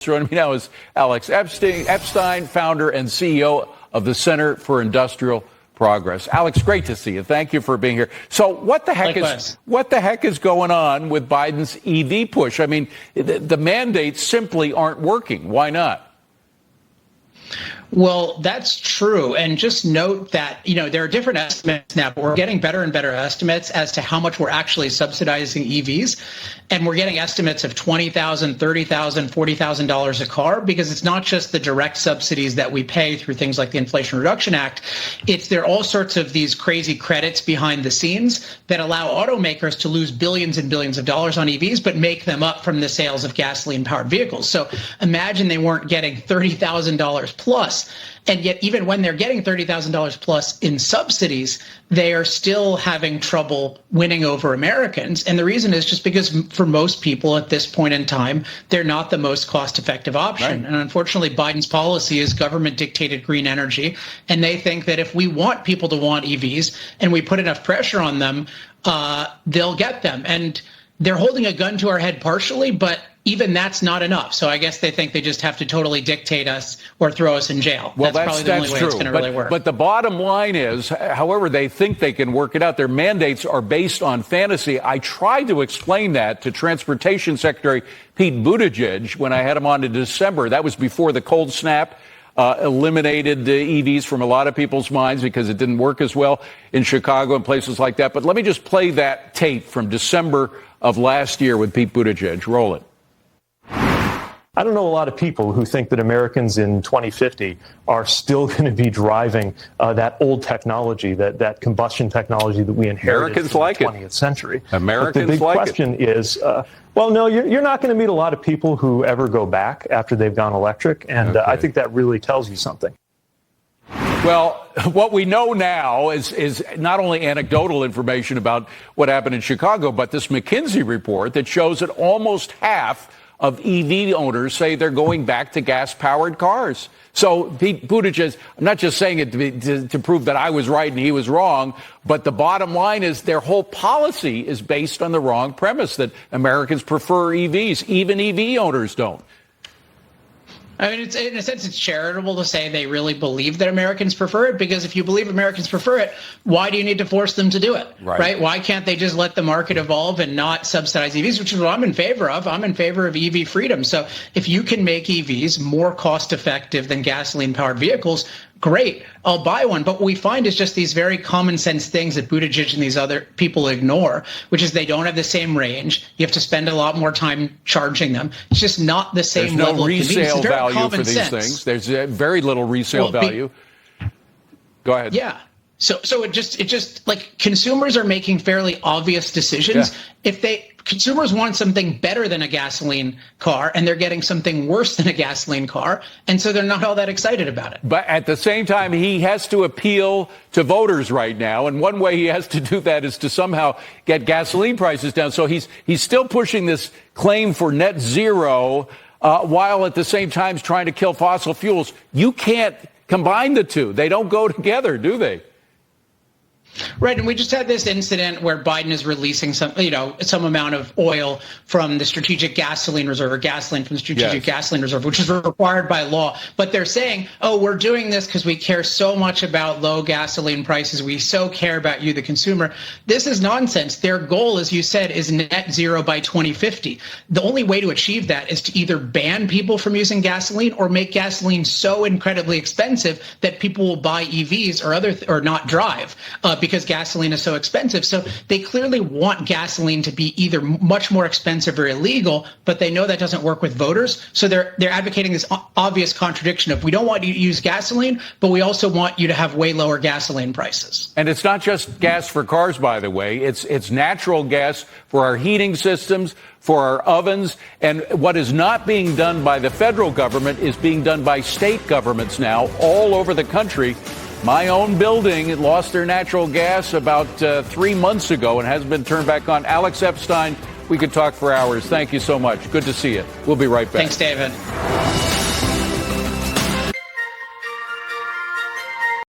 Joining me now is Alex Epstein, founder and CEO of the Center for Industrial Progress. Alex, great to see you. Thank you for being here. So what the heck is going on with Biden's EV push? I mean, the mandates simply aren't working. Why not? Well, that's true. And just note that, there are different estimates now, but we're getting better and better estimates as to how much we're actually subsidizing EVs. And we're getting estimates of $20,000, $30,000, $40,000 a car, because it's not just the direct subsidies that we pay through things like the Inflation Reduction Act. There are all sorts of these crazy credits behind the scenes that allow automakers to lose billions and billions of dollars on EVs, but make them up from the sales of gasoline-powered vehicles. So imagine they weren't getting $30,000 plus. And yet, even when they're getting $30,000 plus in subsidies, they are still having trouble winning over Americans. And the reason is just because for most people at this point in time, they're not the most cost-effective option. Right. And unfortunately, Biden's policy is government-dictated green energy. And they think that if we want people to want EVs and we put enough pressure on them, they'll get them. And they're holding a gun to our head partially, but even that's not enough. So I guess they think they just have to totally dictate us or throw us in jail. Well, that's probably the only way it's going to really work. But the bottom line is, however they think they can work it out, their mandates are based on fantasy. I tried to explain that to Transportation Secretary Pete Buttigieg when I had him on in December. That was before the cold snap eliminated the EVs from a lot of people's minds because it didn't work as well in Chicago and places like that. But let me just play that tape from December of last year with Pete Buttigieg. Roll it. I don't know a lot of people who think that Americans in 2050 are still going to be driving that old technology, that combustion technology that we inherited from the 20th century. Americans but the big question is, well, no, you're not going to meet a lot of people who ever go back after they've gone electric. And I think that really tells you something. Well, what we know now is not only anecdotal information about what happened in Chicago, but this McKinsey report that shows that almost half of EV owners say they're going back to gas-powered cars. So Pete Buttigieg, I'm not just saying it to prove that I was right and he was wrong, but the bottom line is their whole policy is based on the wrong premise that Americans prefer EVs. Even EV owners don't. I mean, in a sense, it's charitable to say they really believe that Americans prefer it, because if you believe Americans prefer it, why do you need to force them to do it? Right? Why can't they just let the market evolve and not subsidize EVs, which is what I'm in favor of. I'm in favor of EV freedom. So if you can make EVs more cost effective than gasoline powered vehicles, great, I'll buy one. But what we find is just these very common sense things that Buttigieg and these other people ignore, which is they don't have the same range. You have to spend a lot more time charging them. It's just not the same level of convenience. There's no resale value for these things. There's very little resale value. Go ahead. Yeah. So it just like consumers are making fairly obvious decisions. Yeah. If consumers want something better than a gasoline car, and they're getting something worse than a gasoline car, and so they're not all that excited about it. But at the same time, he has to appeal to voters right now, and one way he has to do that is to somehow get gasoline prices down. So he's still pushing this claim for net zero, while at the same time trying to kill fossil fuels. You can't combine the two. They don't go together, do they? Right, and we just had this incident where Biden is releasing some amount of oil from the strategic gasoline reserve, or gasoline from the strategic gasoline reserve, which is required by law. But they're saying, oh, we're doing this because we care so much about low gasoline prices. We so care about you, the consumer. This is nonsense. Their goal, as you said, is net zero by 2050. The only way to achieve that is to either ban people from using gasoline or make gasoline so incredibly expensive that people will buy EVs or not drive. Because gasoline is so expensive. So they clearly want gasoline to be either much more expensive or illegal, but they know that doesn't work with voters. So they're advocating this obvious contradiction of, we don't want you to use gasoline, but we also want you to have way lower gasoline prices. And it's not just gas for cars, by the way. It's natural gas for our heating systems, for our ovens. And what is not being done by the federal government is being done by state governments now all over the country. My own building lost their natural gas about 3 months ago and hasn't been turned back on. Alex Epstein, we could talk for hours. Thank you so much. Good to see you. We'll be right back. Thanks, David.